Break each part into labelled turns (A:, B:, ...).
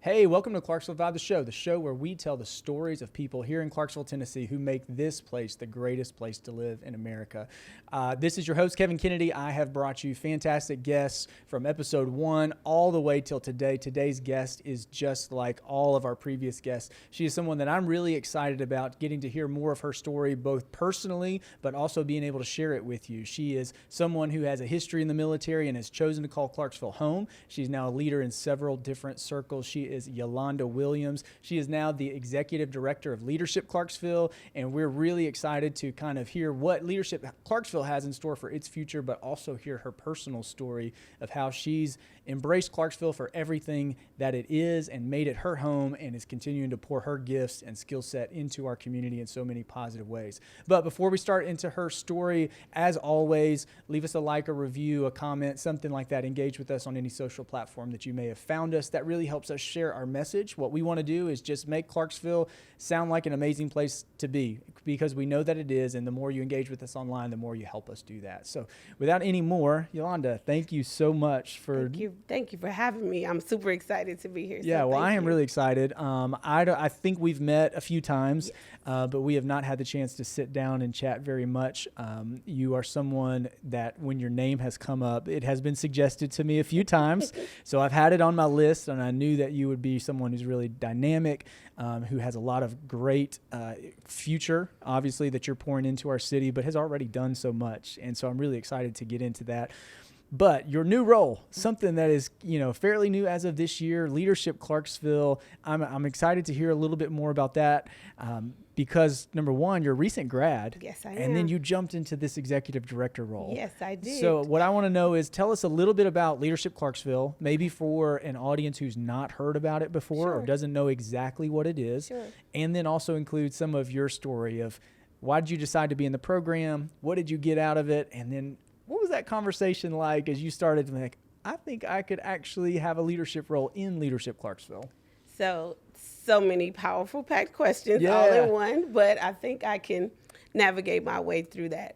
A: Hey, welcome to Clarksville Vibe the show where we tell the stories of people here in Clarksville, Tennessee who make this place the greatest place to live in America. This is your host, Kevin Kennedy. I have brought you fantastic guests from episode 1 all the way till today. Today's guest is just like all of our previous guests. She is someone that I'm really excited about getting to hear more of her story, both personally, but also being able to share it with you. She is someone who has a history in the military and has chosen to call Clarksville home. She's now a leader in several different circles. She is Yolonda Williams. She is now the executive director of Leadership Clarksville, and we're really excited to kind of hear what Leadership Clarksville has in store for its future, but also hear her personal story of how she's embraced Clarksville for everything that it is and made it her home and is continuing to pour her gifts and skill set into our community in so many positive ways. But before we start into her story, as always, leave us a like, a review, a comment, something like that. Engage with us on any social platform that you may have found us. That really helps us share our message. What we want to do is just make Clarksville sound like an amazing place to be, because we know that it is, and the more you engage with us online, the more you help us do that. So without any more, Yolonda, thank you so much for...
B: Thank you for having me. I'm super excited to be here.
A: Yeah,
B: so
A: well, I am
B: you.
A: really excited. I think we've met a few times, yes. But we have not had the chance to sit down and chat very much. You are someone that when your name has come up, it has been suggested to me a few times. So I've had it on my list, and I knew that you would be someone who's really dynamic, who has a lot of great future, obviously, that you're pouring into our city, but has already done so much. And so I'm really excited to get into that. But your new role, something that is, fairly new as of this year, Leadership Clarksville. I'm excited to hear a little bit more about that because, number one, you're a recent grad.
B: Yes, I am.
A: And then you jumped into this executive director role.
B: Yes, I did.
A: So what I want to know is tell us a little bit about Leadership Clarksville, maybe for an audience who's not heard about it before or doesn't know exactly what it is.
B: Sure.
A: And then also include some of your story of why did you decide to be in the program? What did you get out of it? And then what was that conversation like as you started to think, I think I could actually have a leadership role in Leadership Clarksville?
B: So many powerful packed questions all in one, but I think I can navigate my way through that.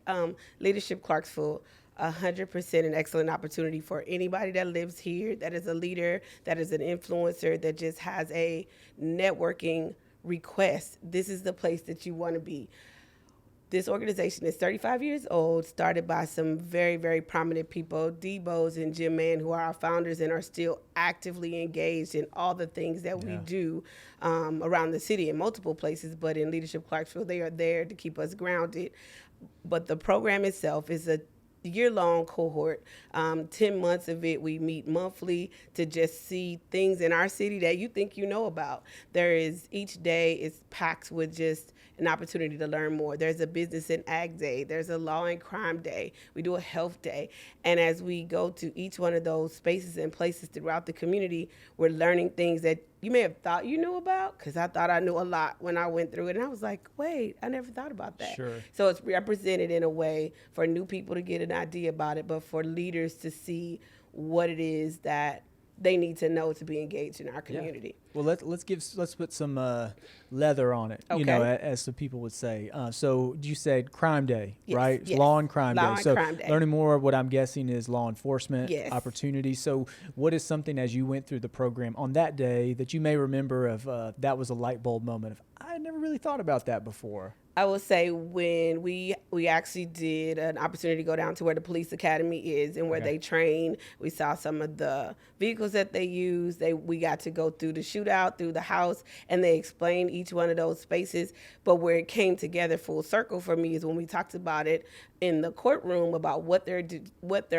B: Leadership Clarksville, 100% an excellent opportunity for anybody that lives here, that is a leader, that is an influencer, that just has a networking request. This is the place that you want to be. This organization is 35 years old, started by some very, very prominent people, D. Bose and Jim Mann, who are our founders and are still actively engaged in all the things that we do around the city in multiple places. But in Leadership Clarksville, they are there to keep us grounded. But the program itself is a year-long cohort. 10 months of it, we meet monthly to just see things in our city that you think you know about. Each day is packed with just an opportunity to learn more. There's a business and ag day. There's a law and crime day. We do a health day. And as we go to each one of those spaces and places throughout the community, we're learning things that you may have thought you knew about, because I thought I knew a lot when I went through it. And I was like, wait, I never thought about that.
A: Sure.
B: So it's represented in a way for new people to get an idea about it, but for leaders to see what it is that they need to know to be engaged in our community.
A: Yeah. Well, let's put some leather on it, as some people would say. So you said Crime Day, right?
B: Yes.
A: Law and Crime
B: Law
A: Day.
B: and Crime Day.
A: Learning more, what I'm guessing is law enforcement opportunities. So what is something as you went through the program on that day that you may remember of that was a light bulb moment of, I had never really thought about that before?
B: I will say when we actually did an opportunity to go down to where the police academy is and where they train, we saw some of the vehicles that they use. We got to go through the shootout, through the house, and they explained each one of those spaces. But where it came together full circle for me is when we talked about it in the courtroom about what they're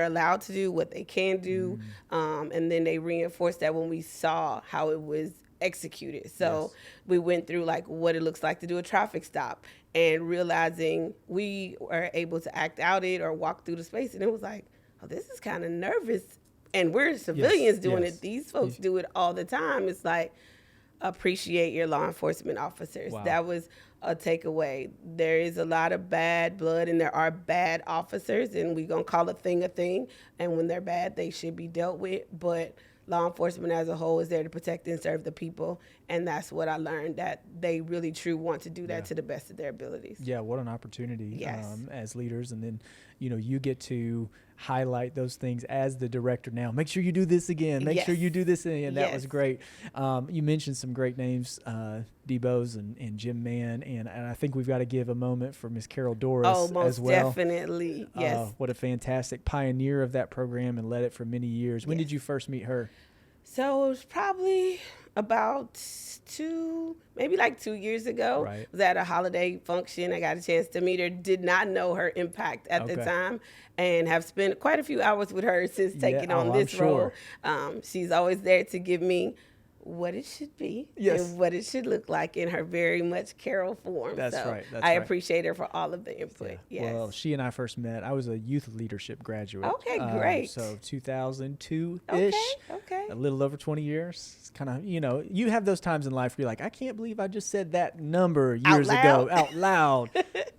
B: allowed to do, what they can do, and then they reinforced that when we saw how it was executed. So we went through like what it looks like to do a traffic stop, and realizing we were able to act out it or walk through the space, and it was like, oh, this is kind of nervous, and we're civilians doing it. These folks do it all the time. It's like, appreciate your law enforcement officers.
A: Wow.
B: That was a takeaway. There is a lot of bad blood, and there are bad officers, and we're going to call a thing, and when they're bad, they should be dealt with. But law enforcement as a whole is there to protect and serve the people, and that's what I learned, that they really truly want to do that to the best of their abilities.
A: Yeah, what an opportunity as leaders. And then, you get to highlight those things as the director now. Make sure you do this again. Make sure you do this again. And that was great. You mentioned some great names, Debo's and Jim Mann, and I think we've got to give a moment for Miss Carol Doris
B: most
A: as well.
B: Definitely. Yes.
A: What a fantastic pioneer of that program and led it for many years. When did you first meet her?
B: So it was probably about 2 years ago.
A: Right.
B: I was at a holiday function. I got a chance to meet her. Did not know her impact at the time, and have spent quite a few hours with her since taking on this role. She's always there to give me what it should be and what it should look like in her very much Carol form.
A: That's
B: so
A: right.
B: I appreciate her for all of the input.
A: Yeah.
B: Yes.
A: Well, she and I first met. I was a youth leadership graduate.
B: Okay, great.
A: So 2002-ish.
B: Okay.
A: A little over 20 years. It's kind of, you have those times in life where you're like, I can't believe I just said that number years ago out loud.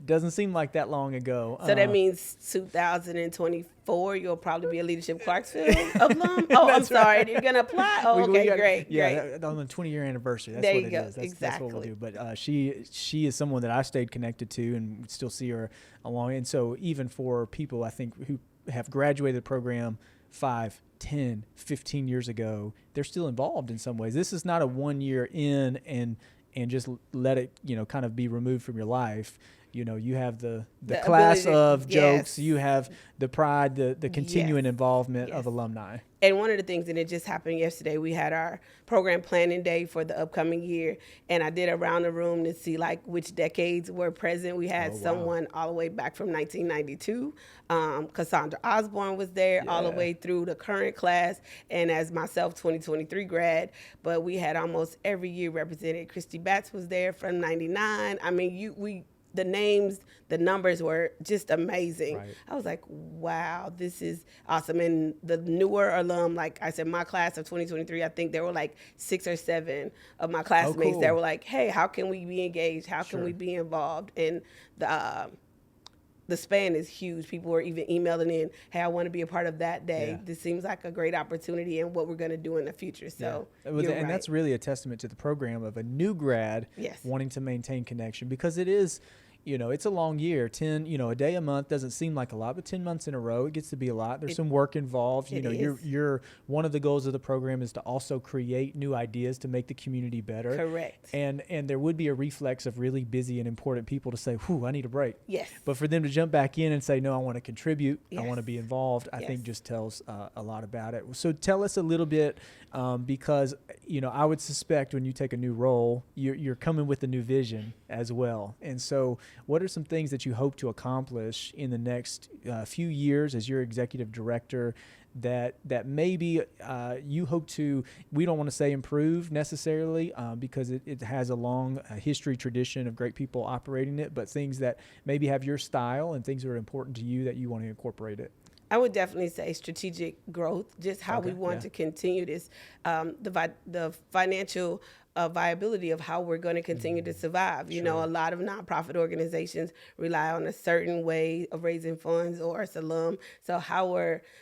A: Doesn't seem like that long ago.
B: So that means 2024, you'll probably be a Leadership Clarksville alum. Oh, I'm sorry. Right. You're going to apply? Oh, okay, great.
A: Yeah, on the 20-year anniversary. That's
B: there
A: what
B: you
A: it
B: go.
A: is. That's what we'll do. But she is someone that I stayed connected to and still see her along. And so even for people, I think, who have graduated the program 5, 10, 15 years ago, they're still involved in some ways. This is not a 1 year in and just let it, kind of be removed from your life. You have the class of jokes, you have the pride, the continuing involvement of alumni.
B: And one of the things, and it just happened yesterday, we had our program planning day for the upcoming year, and I did around the room to see which decades were present. We had someone all the way back from 1992. Cassandra Osborne was there all the way through the current class, and as myself, 2023 grad. But we had almost every year represented. Christy Batts was there from 99. I mean, the names, the numbers were just amazing. Right. I was like, wow, this is awesome. And the newer alum, like I said, my class of 2023, I think there were 6 or 7 of my classmates that were like, hey, how can we be engaged? How can we be involved? And the span is huge. People were even emailing in, hey, I want to be a part of that day. Yeah. This seems like a great opportunity and what we're going to do in the future. So
A: and that's really a testament to the program of a new grad wanting to maintain connection, because it is, it's a long year. 10, a day a month doesn't seem like a lot, but 10 months in a row, it gets to be a lot. There's some work involved. You're one of the goals of the program is to also create new ideas to make the community better.
B: Correct.
A: And there would be a reflex of really busy and important people to say, whew, I need a break.
B: Yes.
A: But for them to jump back in and say, no, I want to contribute, I want to be involved, I think just tells a lot about it. So tell us a little bit, because, I would suspect when you take a new role, you're coming with a new vision as well. And so what are some things that you hope to accomplish in the next few years as your executive director that maybe you hope to, we don't want to say improve necessarily, because it has a long history, tradition of great people operating it, but things that maybe have your style and things that are important to you that you want to incorporate it?
B: I would definitely say strategic growth, just how we want to continue this, the financial viability of how we're going to continue to survive. A lot of nonprofit organizations rely on a certain way of raising funds or as alum. So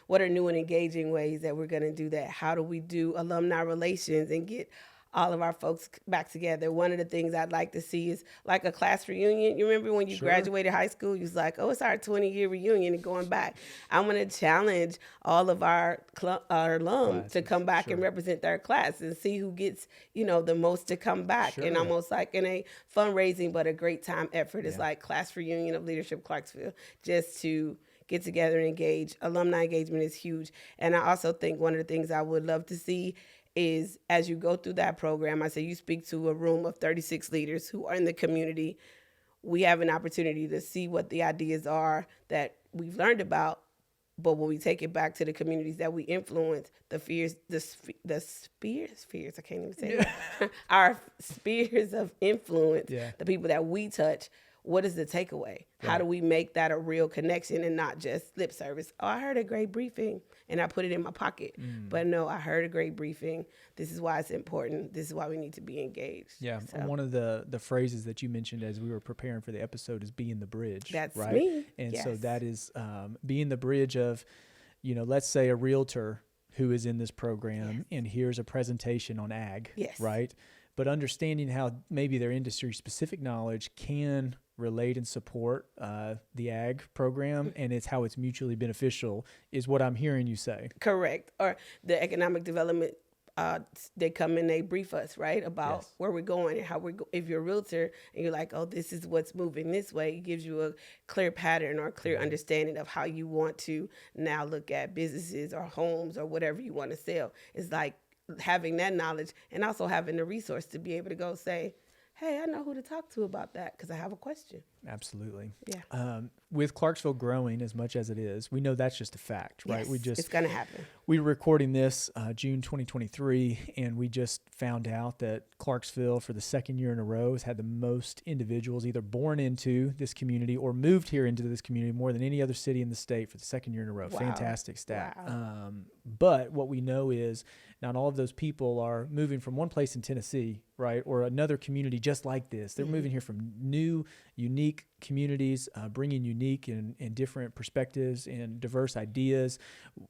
B: what are new and engaging ways that we're going to do that? How do we do alumni relations and get all of our folks back together? One of the things I'd like to see is like a class reunion. You remember when you graduated high school, you was like, oh, it's our 20-year reunion and going back. I'm going to challenge all of our alum to come back and represent their class and see who gets, the most to come back. And almost like in a fundraising, but a great time effort. It's like class reunion of Leadership Clarksville, just to get together and engage. Alumni engagement is huge. And I also think one of the things I would love to see is as you go through that program, I say you speak to a room of 36 leaders who are in the community. We have an opportunity to see what the ideas are that we've learned about, but when we take it back to the communities that we influence, the spheres, I can't even say it. Our spheres of influence, the people that we touch, what is the takeaway? How do we make that a real connection and not just lip service? Oh, I heard a great briefing and I put it in my pocket. But no, I heard a great briefing. This is why it's important. This is why we need to be engaged. Yeah.
A: So. One of the phrases that you mentioned as we were preparing for the episode is being the bridge.
B: That's
A: right?
B: me.
A: And so that is being the bridge of, let's say a realtor who is in this program and here's a presentation on ag, right? but understanding how maybe their industry specific knowledge can relate and support the ag program, and it's how it's mutually beneficial is what I'm hearing you say.
B: Correct. Or the economic development, they come and they brief us, right, about where we're going and how we're if you're a realtor and you're like, oh, this is what's moving this way, it gives you a clear pattern or a clear understanding of how you want to now look at businesses or homes or whatever you want to sell. It's like having that knowledge and also having the resource to be able to go say, hey, I know who to talk to about that because I have a question.
A: Absolutely.
B: Yeah.
A: With Clarksville growing as much as it is, we know that's just a fact, right?
B: Yes, it's going to happen.
A: We were recording this June 2023, and we just found out that Clarksville, for the second year in a row, has had the most individuals either born into this community or moved here into this community more than any other city in the state for the second year in a row.
B: Wow.
A: Fantastic stat.
B: Wow.
A: But what we know is not all of those people are moving from one place in Tennessee, right, or another community just like this. They're moving here from new, unique communities, bringing unique and different perspectives and diverse ideas.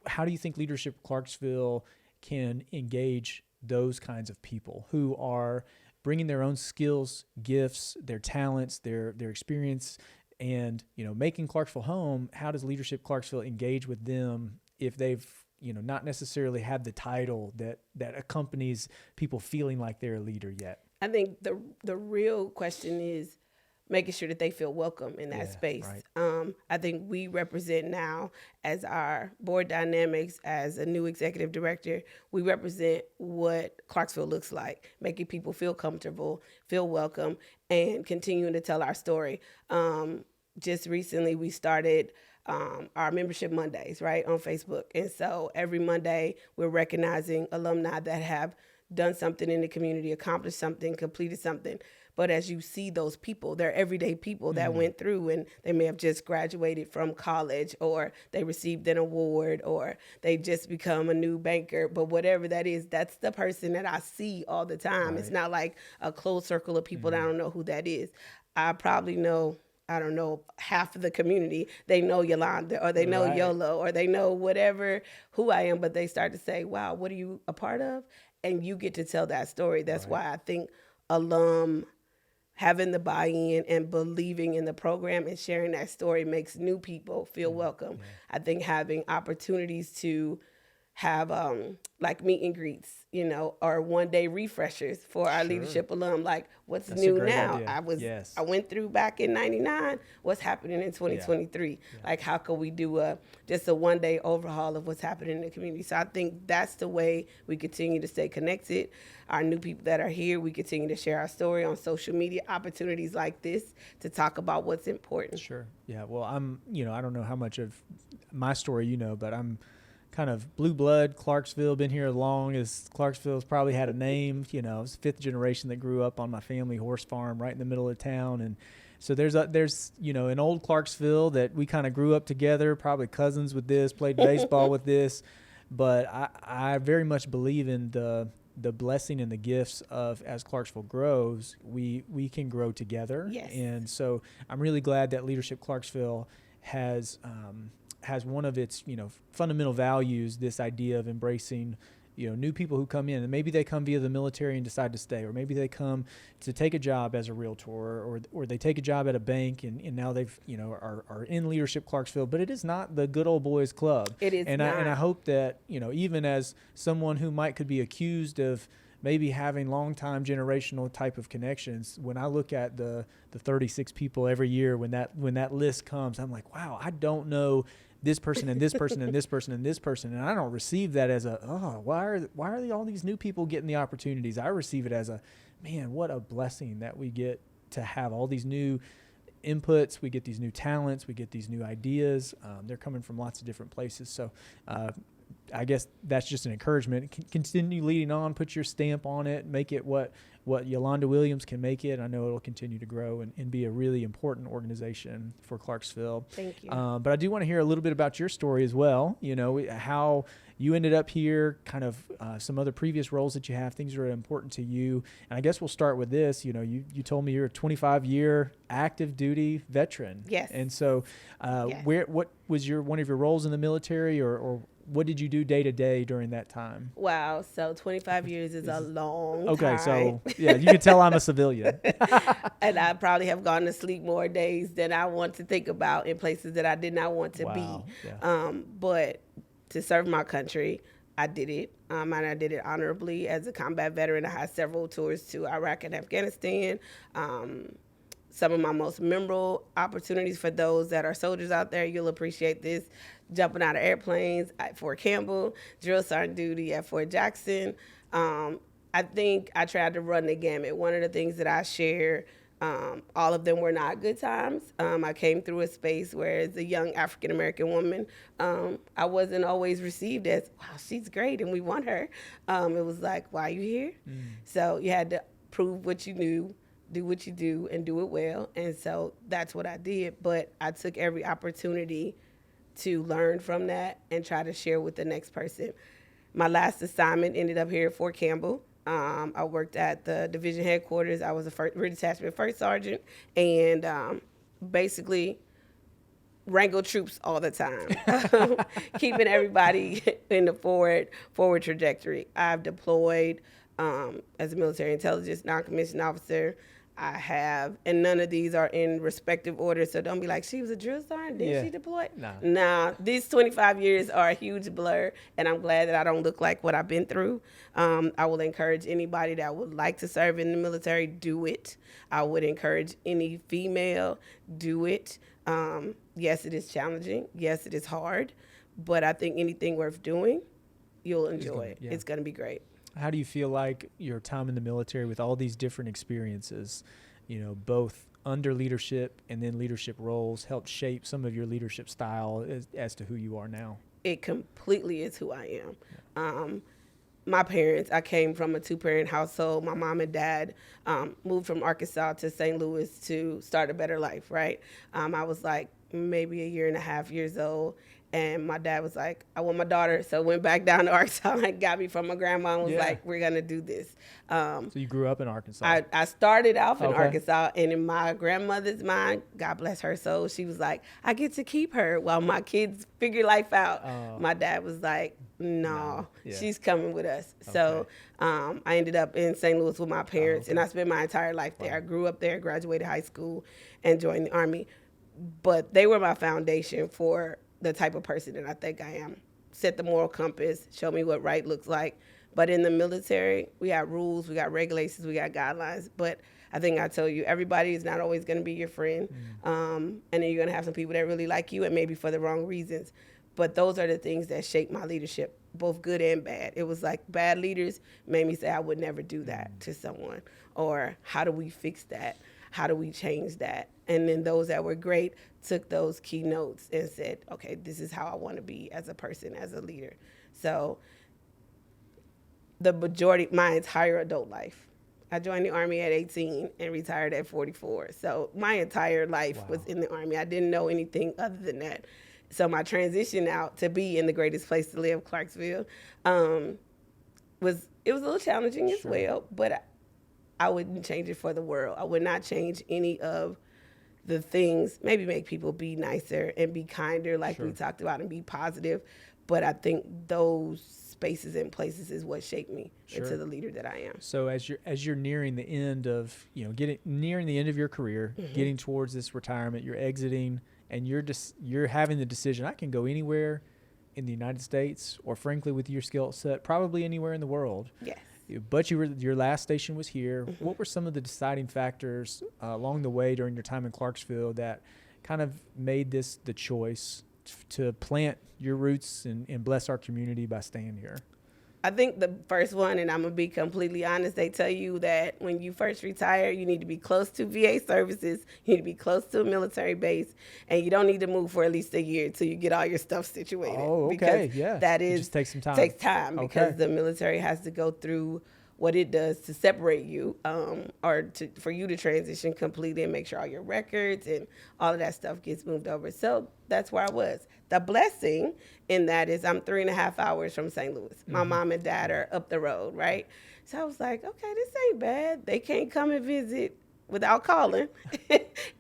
A: How do you think Leadership Clarksville can engage those kinds of people who are bringing their own skills, gifts, their talents, their experience, and making Clarksville home? How does Leadership Clarksville engage with them if they've not necessarily had the title that accompanies people feeling like they're a leader yet?
B: I think the real question is making sure that they feel welcome in that space. Right. I think we represent now, as our board dynamics, as a new executive director, we represent what Clarksville looks like, making people feel comfortable, feel welcome, and continuing to tell our story. Just recently, we started our membership Mondays, right, on Facebook. And so every Monday, we're recognizing alumni that have done something in the community, accomplished something, completed something. But as you see those people, they're everyday people that went through, and they may have just graduated from college, or they received an award, or they just become a new banker. But whatever that is, that's the person that I see all the time. Right. It's not like a closed circle of people that I don't know who that is. I probably know, I don't know, half of the community. They know Yolanda, or they know Yolo, or they know whatever, who I am, but they start to say, wow, what are you a part of? And you get to tell that story. That's why I think alum having the buy-in and believing in the program and sharing that story makes new people feel welcome. Yeah. I think having opportunities to have like meet and greets, or one-day refreshers for our leadership alum, like what's new now. Idea. I went through back in '99. What's happening in 2023? Yeah. Like how can we do just a one-day overhaul of what's happening in the community? So I think that's the way we continue to stay connected. Our new people that are here, we continue to share our story on social media, opportunities like this to talk about what's important.
A: Sure. Yeah. Well, I'm, I don't know how much of my story but I'm kind of blue blood Clarksville, been here as long as Clarksville's probably had a name. It's fifth generation that grew up on my family horse farm right in the middle of town. And so there's an old Clarksville that we kind of grew up together, probably cousins with this, played baseball with this. But I very much believe in the blessing and the gifts of, as Clarksville grows, we can grow together.
B: Yes.
A: And so I'm really glad that Leadership Clarksville has one of its, fundamental values, this idea of embracing, new people who come in, and maybe they come via the military and decide to stay, or maybe they come to take a job as a realtor, or they take a job at a bank and now they've, are in Leadership Clarksville, but it is not the good old boys club.
B: It is not.
A: I hope that, even as someone who could be accused of maybe having long-time generational type of connections, when I look at the 36 people every year, when that list comes, I'm like, wow, I don't know this person and this person and this person and this person, and I don't receive that as why are all these new people getting the opportunities? I receive it as man, what a blessing that we get to have all these new inputs, we get these new talents, we get these new ideas. They're coming from lots of different places. So I guess that's just an encouragement. Continue leading on, put your stamp on it, make it what Yolonda Williams can make it. I know it'll continue to grow and be a really important organization for Clarksville.
B: Thank you.
A: But I do want to hear a little bit about your story as well, how you ended up here, kind of some other previous roles that you have, things that are important to you. And I guess we'll start with this. You told me you're a 25-year active duty veteran.
B: Yes.
A: And so
B: yes.
A: what was one of your roles in the military, or what did you do day to day during that time?
B: Wow. So 25 years is a long time.
A: Okay. So yeah, you can tell I'm a civilian.
B: And I probably have gone to sleep more days than I want to think about in places that I did not want to be.
A: Yeah.
B: But to serve my country, I did it. And I did it honorably as a combat veteran. I had several tours to Iraq and Afghanistan. Some of my most memorable opportunities for those that are soldiers out there, you'll appreciate this. Jumping out of airplanes at Fort Campbell, drill sergeant duty at Fort Jackson. I think I tried to run the gamut. One of the things that I share, all of them were not good times. I came through a space where, as a young African-American woman, I wasn't always received as, wow, she's great, and we want her. It was like, why are you here? So you had to prove what you knew, do what you do, and do it well. And so that's what I did. But I took every opportunity to learn from that and try to share with the next person. My last assignment ended up here at Fort Campbell. I worked at the division headquarters. I was a rear detachment first sergeant, and basically wrangled troops all the time, keeping everybody in the forward trajectory. I've deployed as a military intelligence non-commissioned officer. I have, and none of these are in respective order, so don't be like, she was a drill sergeant, didn't she deploy? Nah, these 25 years are a huge blur, and I'm glad that I don't look like what I've been through. I will encourage anybody that would like to serve in the military, do it. I would encourage any female, do it. Yes, it is challenging. Yes, it is hard, but I think anything worth doing, you'll enjoy it. It's going to be great.
A: How do you feel like your time in the military with all these different experiences, both under leadership and then leadership roles, helped shape some of your leadership style as to who you are now?
B: It completely is who I am. My parents, I came from a 2-parent household. My mom and dad moved from Arkansas to St. Louis to start a better life, right? I was like maybe 1.5 years old. And my dad was like, I want my daughter. So went back down to Arkansas and got me from my grandma and was like, we're going to do this.
A: So you grew up in Arkansas?
B: I started off in Arkansas. And in my grandmother's mind, God bless her soul, she was like, I get to keep her while my kids figure life out. My dad was like, no, she's coming with us. So I ended up in St. Louis with my parents. And I spent my entire life there. I grew up there, graduated high school, and joined the Army. But they were my foundation for the type of person that I think I am. Set the moral compass, show me what right looks like. But in the military, we got rules, we got regulations, we got guidelines. But I think I told you, everybody is not always going to be your friend. And then you're going to have some people that really like you and maybe for the wrong reasons. But those are the things that shape my leadership, both good and bad. It was like bad leaders made me say I would never do that to someone. Or how do we fix that? How do we change that? And then those that were great took those key notes and said, okay, this is how I want to be as a person, as a leader. So the majority, my entire adult life, I joined the Army at 18 and retired at 44. So my entire life was in the Army. I didn't know anything other than that. So my transition out to be in the greatest place to live, Clarksville, was a little challenging as well, but I wouldn't change it for the world. I would not change any of the things, maybe make people be nicer and be kinder like we talked about and be positive. But I think those spaces and places is what shaped me into the leader that I am.
A: So as you're nearing the end of, nearing the end of your career, getting towards this retirement, you're exiting and you're having the decision, I can go anywhere in the United States or frankly with your skill set, probably anywhere in the world.
B: Yes.
A: But your last station was here. What were some of the deciding factors along the way during your time in Clarksville that kind of made this the choice to plant your roots and bless our community by staying here?
B: I think the first one, and I'm going to be completely honest, they tell you that when you first retire, you need to be close to VA services, you need to be close to a military base, and you don't need to move for at least a year until you get all your stuff situated.
A: Oh, okay,
B: because that is,
A: it just takes some time.
B: Takes time because the military has to go through what it does to separate you for you to transition completely and make sure all your records and all of that stuff gets moved over. So that's where I was. The blessing in that is I'm 3.5 hours from St. Louis. My mom and dad are up the road, right? So I was like, okay, this ain't bad. They can't come and visit without calling,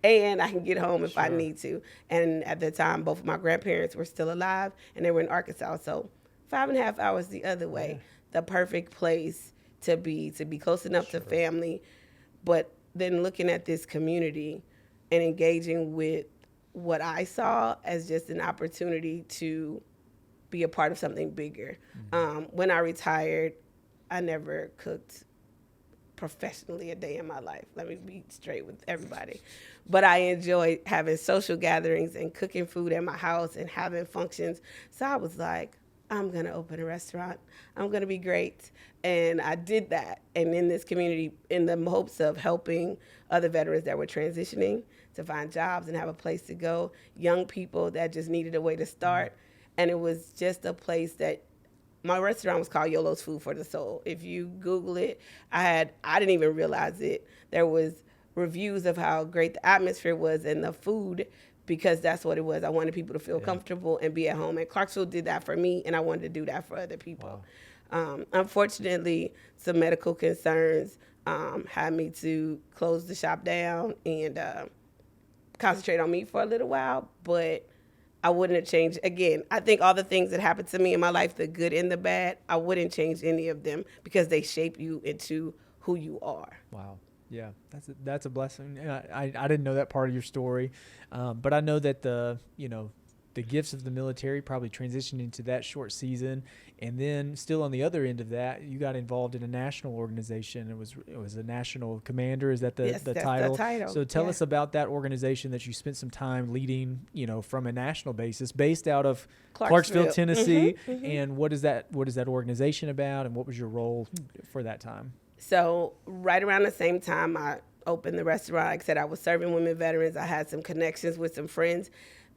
B: and I can get home if I need to. And at the time, both of my grandparents were still alive, and they were in Arkansas, so 5.5 hours the other way. The perfect place to be close enough to family, but then looking at this community and engaging with what I saw as just an opportunity to be a part of something bigger. When I retired, I never cooked professionally a day in my life. Let me be straight with everybody. But I enjoyed having social gatherings and cooking food at my house and having functions. So I was like, I'm going to open a restaurant. I'm going to be great. And I did that. And in this community, in the hopes of helping other veterans that were transitioning to find jobs and have a place to go, young people that just needed a way to start. And it was just a place that my restaurant was called Yolo's Food for the Soul. If you Google it, I didn't even realize it. There was reviews of how great the atmosphere was and the food, because that's what it was. I wanted people to feel comfortable and be at home. And Clarksville did that for me, and I wanted to do that for other people. Wow. Unfortunately, some medical concerns had me to close the shop down and concentrate on me for a little while, but I wouldn't have changed. Again, I think all the things that happened to me in my life, the good and the bad, I wouldn't change any of them because they shape you into who you are.
A: Wow. Yeah, that's a blessing. I didn't know that part of your story, but I know that the gifts of the military probably transitioned into that short season, and then still on the other end of that, you got involved in a national organization. It was a national commander. Is that the title? The title. So tell us about that organization that you spent some time leading, from a national basis, based out of Clarksville, Tennessee. And what is that organization about, and what was your role for that time?
B: So right around the same time I opened the restaurant, like I said, I was serving women veterans. I had some connections with some friends.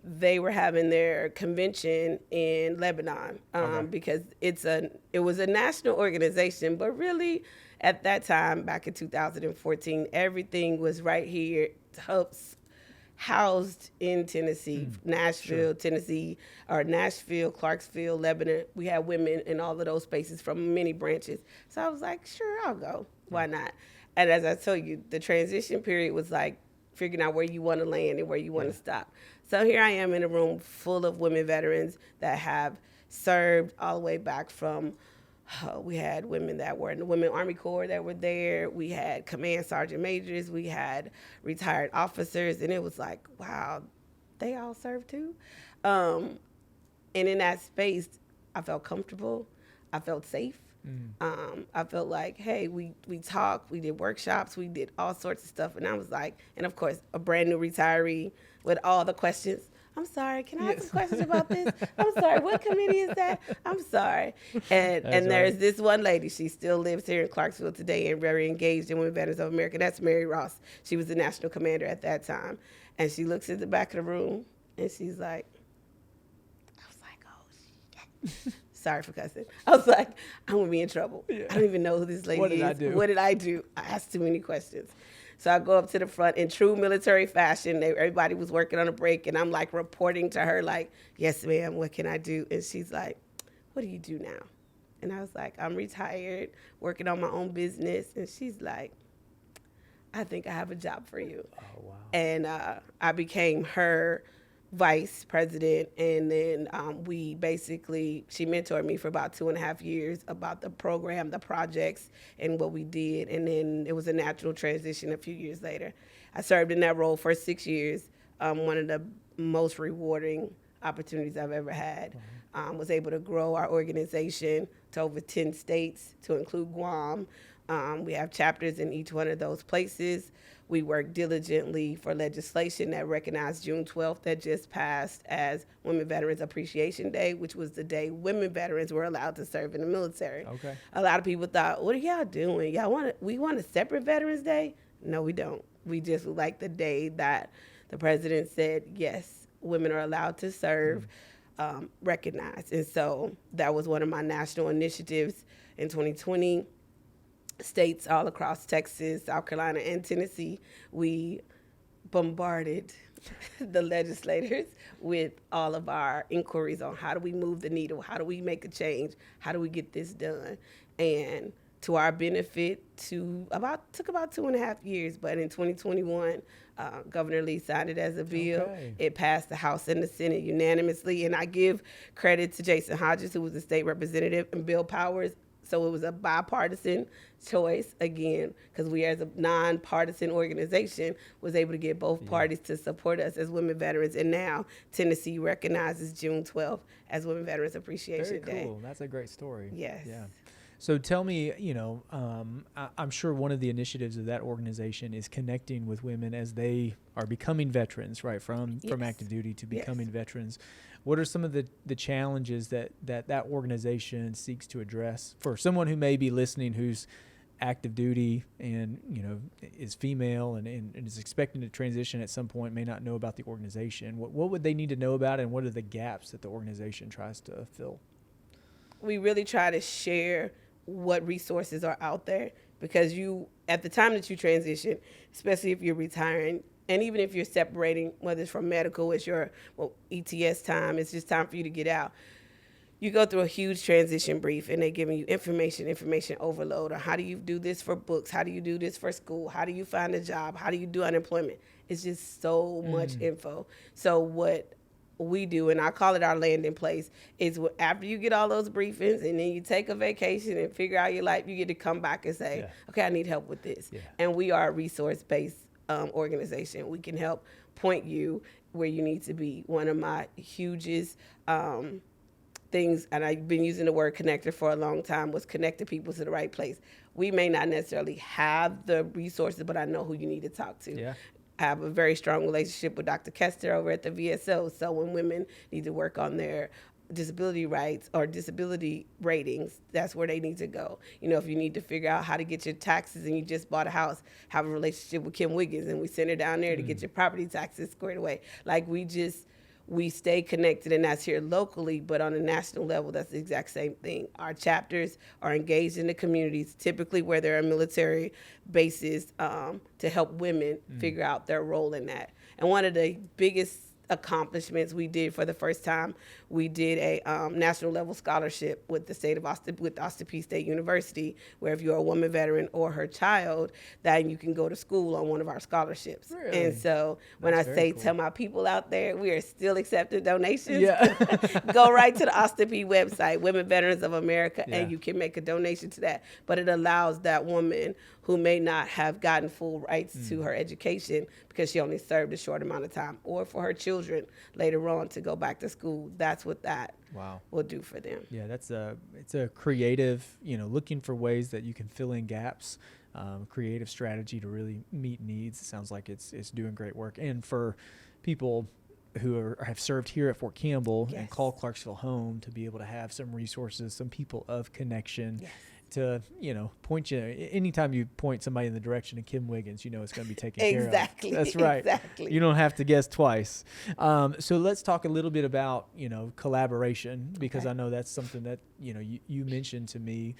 B: They were having their convention in Lebanon because it was a national organization, but really at that time, back in 2014, everything was right here, housed in Tennessee, Nashville, Tennessee, or Nashville, Clarksville, Lebanon. We had women in all of those spaces from many branches. So I was like, sure, I'll go. Why not? And as I told you, the transition period was like figuring out where you want to land and where you want to stop. So here I am in a room full of women veterans that have served all the way back from, we had women that were in the Women Army Corps that were there. We had command sergeant majors. We had retired officers. And it was like, wow, they all served too. And in that space, I felt comfortable. I felt safe. I felt like, hey, we talked, we did workshops, we did all sorts of stuff. And I was like, and of course, a brand new retiree with all the questions. I'm sorry, can I ask some questions about this? I'm sorry, what committee is that? I'm sorry. And there's this one lady, she still lives here in Clarksville today and very engaged in Women Veterans of America. That's Mary Ross. She was the national commander at that time. And she looks at the back of the room and she's like, I was like, oh, shit. Sorry for cussing. I was like, I'm going to be in trouble. Yeah. I don't even know who this lady is. What did I do? I asked too many questions. So I go up to the front in true military fashion. Everybody was working on a break, and I'm like reporting to her like, yes, ma'am, what can I do? And she's like, what do you do now? And I was like, I'm retired, working on my own business. And she's like, I think I have a job for you. Oh, wow. And I became her vice president, and then she mentored me for about 2.5 years about the program, the projects, and what we did. And then it was a natural transition a few years later. I served in that role for 6 years, one of the most rewarding opportunities I've ever had. Was able to grow our organization to over 10 states, to include Guam. We have chapters in each one of those places. We work diligently for legislation that recognized June 12th that just passed as Women Veterans Appreciation Day, which was the day women veterans were allowed to serve in the military. Okay. A lot of people thought, what are y'all doing? We want a separate Veterans Day? No, we don't. We just like the day that the president said, yes, women are allowed to serve, recognized. And so that was one of my national initiatives in 2020. States all across Texas, South Carolina, and Tennessee, we bombarded the legislators with all of our inquiries on how do we move the needle, how do we make a change, how do we get this done. And to our benefit took about 2.5 years, but in 2021, Governor Lee signed it as a bill.
A: Okay.
B: It passed the House and the Senate unanimously, and I give credit to Jason Hodges, who was the state representative, and Bill Powers. So it was a bipartisan choice, again, because we as a nonpartisan organization was able to get both parties to support us as women veterans. And now Tennessee recognizes June 12th as Women Veterans Appreciation Day.
A: Very cool. That's a great story.
B: Yes.
A: Yeah. So tell me, I'm sure one of the initiatives of that organization is connecting with women as they are becoming veterans, right, from active duty to becoming veterans. What are some of the challenges that organization seeks to address for someone who may be listening who's active duty and, is female and is expecting to transition at some point, may not know about the organization? What would they need to know about it, and what are the gaps that the organization tries to fill?
B: We really try to share what resources are out there, because at the time that you transition, especially if you're retiring, and even if you're separating, whether it's from medical, it's your ETS time, it's just time for you to get out. You go through a huge transition brief, and they're giving you information overload. Or how do you do this for books? How do you do this for school? How do you find a job? How do you do unemployment? It's just so much info. So what we do, and I call it our landing place, is after you get all those briefings and then you take a vacation and figure out your life, you get to come back and say, okay, I need help with this. Yeah. And we are a resource-based organization. We can help point you where you need to be. One of my hugest things, and I've been using the word connector for a long time, was connecting people to the right place. We may not necessarily have the resources, but I know who you need to talk to. Yeah. I have a very strong relationship with Dr. Kester over at the VSO. So when women need to work on their disability rights or disability ratings, that's where they need to go. If you need to figure out how to get your taxes and you just bought a house, have a relationship with Kim Wiggins, and we send her down there to get your property taxes squared away. Like we stay connected, and that's here locally, but on a national level, that's the exact same thing. Our chapters are engaged in the communities, typically where there are military bases, to help women figure out their role in that. And one of the biggest accomplishments we did for the first time, we did a national level scholarship with the state of Austin, with Austin Peay State University, where if you're a woman veteran or her child, then you can go to school on one of our scholarships. Really? And so when I say to my people out there, we are still accepting donations. Yeah. Go right to the Austin Peay website, Women Veterans of America, and you can make a donation to that. But it allows that woman who may not have gotten full rights to her education because she only served a short amount of time, or for her children later on to go back to school. That's what that will do for them. Yeah, it's a creative, looking for ways that you can fill in gaps, creative strategy to really meet needs. It sounds like it's doing great work. And for people who have served here at Fort Campbell and call Clarksville home, to be able to have some resources, some people of connection. Yes. To point you, anytime you point somebody in the direction of Kim Wiggins, it's going to be taken care of. Exactly. That's right. Exactly. You don't have to guess twice. So let's talk a little bit about collaboration, because I know that's something that you mentioned to me.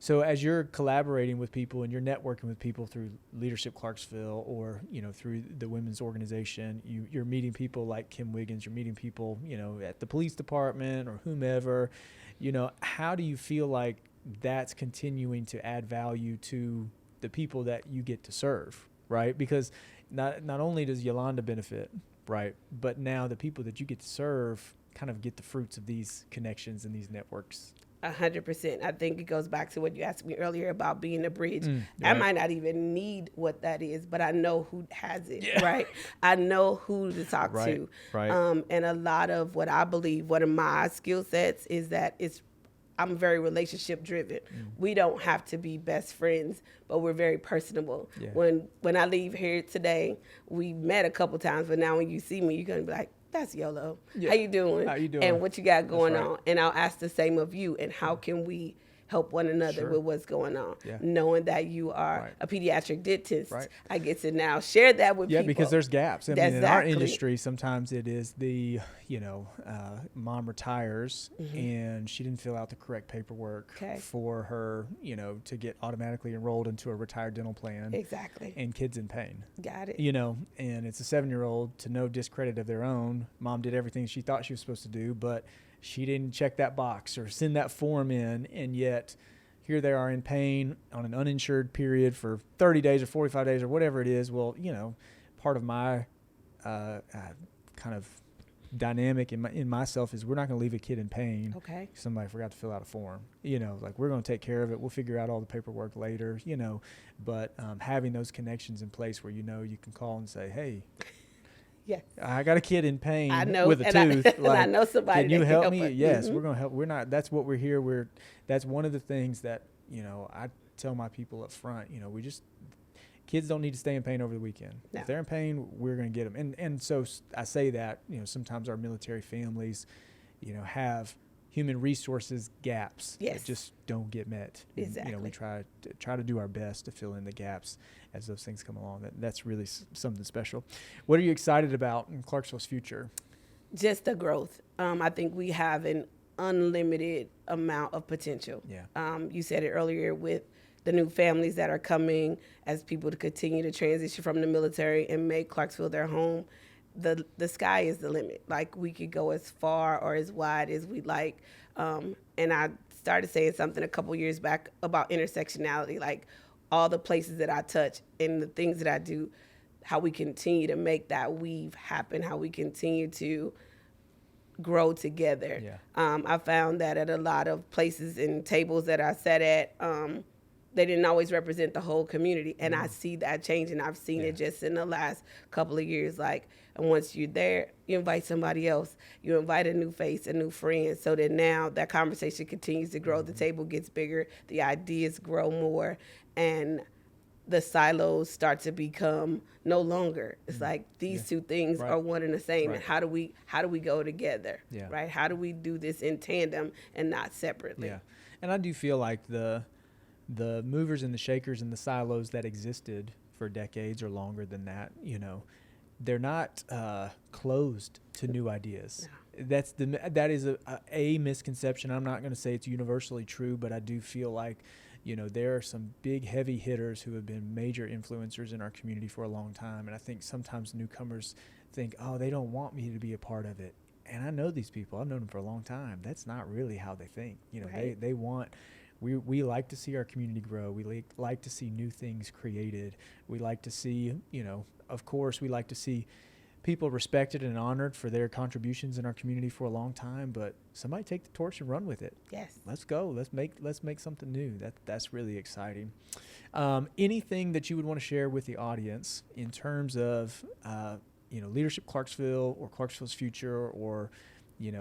B: So as you're collaborating with people and you're networking with people through Leadership Clarksville, or through the women's organization, you're meeting people like Kim Wiggins. You're meeting people at the police department or whomever. How do you feel like that's continuing to add value to the people that you get to serve, right? Because not only does Yolonda benefit, right, but now the people that you get to serve kind of get the fruits of these connections and these networks. 100%. I think it goes back to what you asked me earlier about being a bridge. I might not even need what that is, but I know who has it, right? I know who to talk to. Right. And a lot of what I believe, one of my skill sets is that I'm very relationship driven. We don't have to be best friends, but we're very personable. Yeah. When I leave here today, we met a couple times, but now when you see me, you're gonna be like, that's Yolo. Yeah. How you doing? And what you got going on? And I'll ask the same of you, and how can we help one another with what's going on. Yeah. Knowing that you are a pediatric dentist, I get to now share that with people. Yeah, because there's gaps. I mean, in our industry, sometimes it is the, mom retires and she didn't fill out the correct paperwork for her, to get automatically enrolled into a retired dental plan. Exactly. And kids in pain. Got it. And it's a 7-year-old, to no discredit of their own. Mom did everything she thought she was supposed to do, but she didn't check that box or send that form in, and yet
A: here they are in pain on an uninsured period for 30 days or 45 days or whatever it is. Well, part of my kind of dynamic in myself is we're not going to leave a kid in pain.
B: Okay.
A: Somebody forgot to fill out a form. Like we're going to take care of it. We'll figure out all the paperwork later. But having those connections in place where you can call and say, hey.
B: Yes.
A: I got a kid in pain with a
B: and
A: tooth.
B: I know somebody.
A: Can you help me?
B: Us.
A: Yes,
B: Mm-hmm.
A: we're going to help. We're not. That's what we're here. That's one of the things that I tell my people up front. Kids don't need to stay in pain over the weekend.
B: No.
A: If they're in pain, we're going to get them. And so I say that sometimes our military families, have human resources gaps that just don't get met.
B: Exactly.
A: And, we try to do our best to fill in the gaps as those things come along. That's really something special. What are you excited about in Clarksville's future?
B: Just the growth. I think we have an unlimited amount of potential.
A: Yeah.
B: You said it earlier with the new families that are coming as people to continue to transition from the military and make Clarksville their home. The sky is the limit. Like we could go as far or as wide as we like. And I started saying something a couple years back about intersectionality, like all the places that I touch and the things that I do, how we continue to make that weave happen, how we continue to grow together.
A: Yeah.
B: I found that at a lot of places and tables that I sat at, they didn't always represent the whole community. And I see that change, and I've seen it just in the last couple of years. Like, and once you're there, you invite somebody else. You invite a new face, a new friend, so that now that conversation continues to grow. The table gets bigger. The ideas grow more. And the silos start to become no longer. It's like these two things are one and the same.
A: Right.
B: And how do we go together?
A: Yeah.
B: Right? How do we do this in tandem and not separately?
A: Yeah. And I do feel like the movers and the shakers and the silos that existed for decades or longer than that, they're not closed to new ideas. No. That is a misconception. I'm not going to say it's universally true, but I do feel like there are some big heavy hitters who have been major influencers in our community for a long time. And I think sometimes newcomers think, oh, they don't want me to be a part of it. And I know these people. I've known them for a long time. That's not really how they think.
B: Right.
A: They want, we like to see our community grow. We like to see new things created. We like to see, of course, we like to see people respected and honored for their contributions in our community for a long time, but somebody take the torch and run with it.
B: Yes.
A: Let's go. Let's make something new. That's really exciting. Anything that you would want to share with the audience in terms of, Leadership Clarksville or Clarksville's future, or,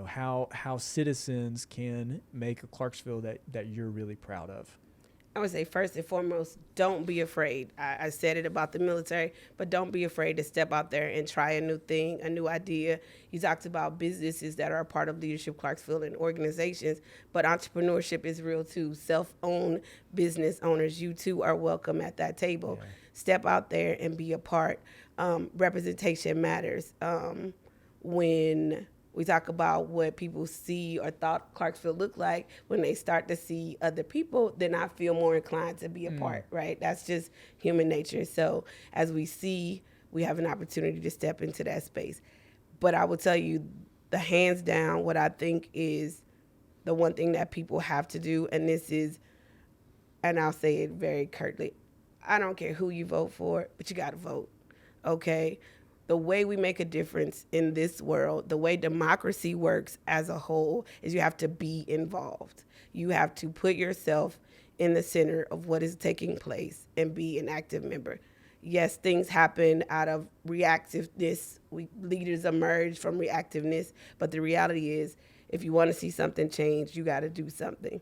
A: how citizens can make a Clarksville that you're really proud of?
B: I would say first and foremost, don't be afraid. I said it about the military, but don't be afraid to step out there and try a new thing, a new idea. You talked about businesses that are a part of Leadership Clarksville and organizations, but entrepreneurship is real too. Self-owned business owners, you too are welcome at that table. Yeah. Step out there and be a part. Representation matters. When we talk about what people see or thought Clarksville looked like, when they start to see other people, then I feel more inclined to be a part, right? That's just human nature. So as we see, we have an opportunity to step into that space. But I will tell you, the hands down, what I think is the one thing that people have to do, and this is, and I'll say it very curtly, I don't care who you vote for, but you got to vote, okay? The way we make a difference in this world, the way democracy works as a whole, is you have to be involved. You have to put yourself in the center of what is taking place and be an active member. Yes, things happen out of reactiveness. Leaders emerge from reactiveness, but the reality is, if you want to see something change, you got to do something.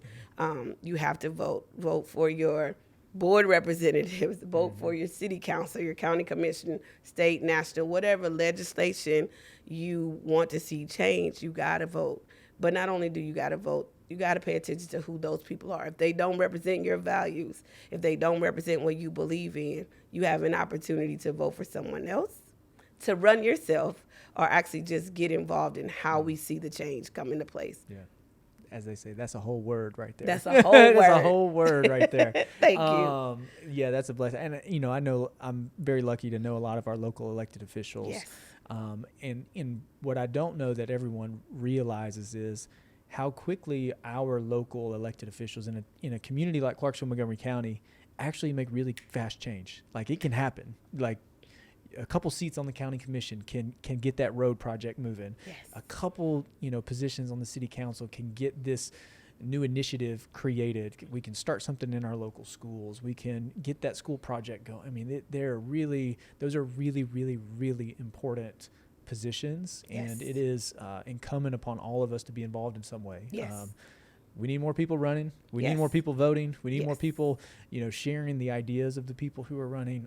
B: You have to vote. Vote for your board representatives, vote for your city council, your county commission, state, national, whatever legislation you want to see change, you got to vote. But not only do you got to vote, you got to pay attention to who those people are. If they don't represent your values, if they don't represent what you believe in, you have an opportunity to vote for someone else, to run yourself, or actually just get involved in how we see the change come into place.
A: Yeah. As they say, that's a whole word right there.
B: That's a whole word.
A: That's a whole word right there.
B: Thank you.
A: Yeah, that's a blessing. And, I know I'm very lucky to know a lot of our local elected officials.
B: Yes.
A: And what I don't know that everyone realizes is, how quickly our local elected officials in a community like Clarksville, Montgomery County actually make really fast change. Like, it can happen. Like, a couple seats on the county commission can get that road project moving.
B: Yes.
A: A couple, positions on the city council can get this new initiative created. We can start something in our local schools. We can get that school project going. I mean, those are really, really, really important positions,
B: yes.
A: and it is incumbent upon all of us to be involved in some way.
B: Yes.
A: We need more people running. We
B: yes.
A: need more people voting. We need
B: yes.
A: more people, sharing the ideas of the people who are running.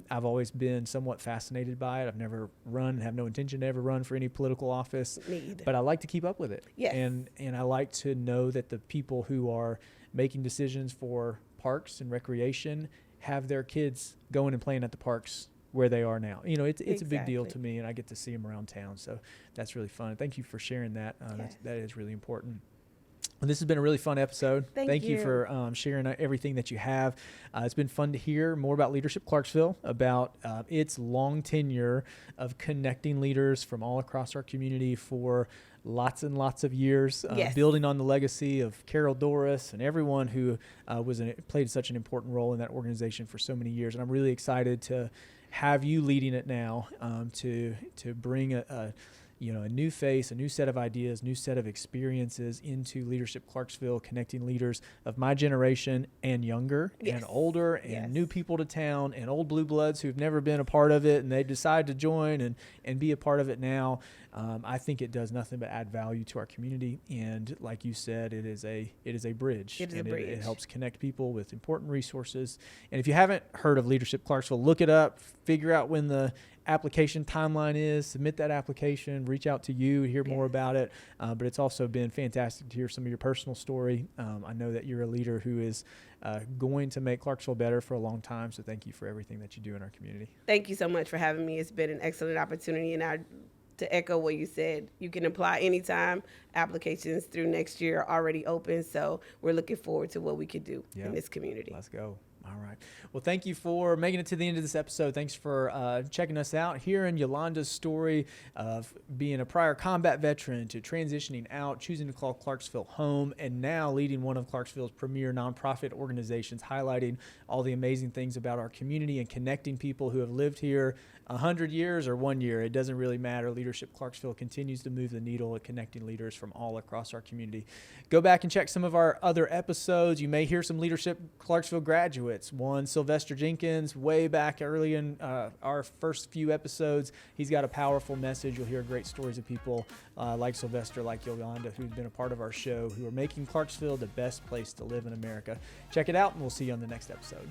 A: I've always been somewhat fascinated by it. I've never run and have no intention to ever run for any political office.
B: Me either.
A: But I like to keep up with it.
B: Yes.
A: And I like to know that the people who are making decisions for parks and recreation have their kids going and playing at the parks where they are now. It's
B: exactly.
A: a big deal to me, and I get to see them around town. So that's really fun. Thank you for sharing that.
B: Yes.
A: That is really important. Well, this has been a really fun episode.
B: Thank
A: you for sharing everything that you have. It's been fun to hear more about Leadership Clarksville, about its long tenure of connecting leaders from all across our community for lots and lots of years,
B: yes.
A: building on the legacy of Carol Doris and everyone who played such an important role in that organization for so many years. And I'm really excited to have you leading it now, to bring a new face, a new set of ideas, new set of experiences into Leadership Clarksville, connecting leaders of my generation and younger
B: yes.
A: and older and
B: yes.
A: new people to town and old blue bloods who've never been a part of it and they decide to join and be a part of it now. I think it does nothing but add value to our community. And like you said, it is a bridge.
B: It is a bridge.
A: It helps connect people with important resources. And if you haven't heard of Leadership Clarksville, look it up, figure out when the application timeline is, submit that application, reach out to you, hear more about it. But it's also been fantastic to hear some of your personal story. I know that you're a leader who is going to make Clarksville better for a long time. So thank you for everything that you do in our community.
B: Thank you so much for having me. It's been an excellent opportunity. And to echo what you said, you can apply anytime. Applications through next year are already open. So we're looking forward to what we could do in this community.
A: Let's go. All right. Well, thank you for making it to the end of this episode. Thanks for checking us out, hearing Yolonda's story of being a prior combat veteran to transitioning out, choosing to call Clarksville home, and now leading one of Clarksville's premier nonprofit organizations, highlighting all the amazing things about our community and connecting people who have lived here 100 years or 1 year. It doesn't really matter. Leadership Clarksville continues to move the needle at connecting leaders from all across our community. Go back and check some of our other episodes. You may hear some Leadership Clarksville graduates. One, Sylvester Jenkins, way back early in our first few episodes. He's got a powerful message. You'll hear great stories of people like Sylvester, like Yolanda, who've been a part of our show, who are making Clarksville the best place to live in America. Check it out, and we'll see you on the next episode.